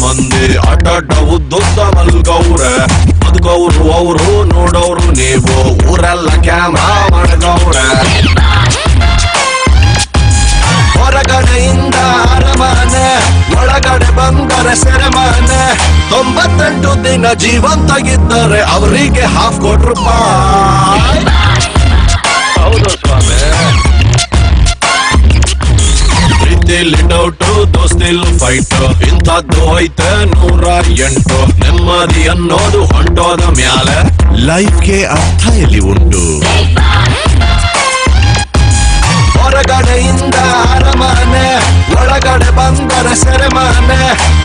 ಮಂದಿ ಅಡ್ಡಡ್ಡ ಉದ್ದುದ್ದ ಮಲ್ಗವ್ರೆ. ಬದುಕವ್ರು ಅವರು ನೋಡೋರು ನೀವು, ಊರೆಲ್ಲ ಕ್ಯಾಮ್ರಾ ಮಾಡ್ಗವ್ರೆ. ಹೊರಗಡೆಯಿಂದ ಅರಮನೆ, ಒಳಗಡೆ ಬಂದರೆ ಸೆರೆಮನೆ. 98 ದಿನ ಜೀವಂತಾಗಿದ್ದರೆ ಅವರಿಗೆ ₹50,000. ಹೌದು ಸ್ವಾಮಿ. ಪ್ರೀತಿಲಿ ಡೌಟು, ದೋಸ್ತಿಲ್ ಫೈಟ್, ಇಂಥದ್ದು ಐತೆ 108. ನೆಮ್ಮದಿ ಅನ್ನೋದು ಹೊಂಟೋದ ಮ್ಯಾಲೆ ಲೈಫ್ಗೆ ಅರ್ಥ ಎಲ್ಲಿ ಉಂಟು. ಹೊರಗಡೆಯಿಂದ ಅರಮನೆ, ಒಳಗಡೆ ಬಂದರೆ ಸೆರೆಮನೆ.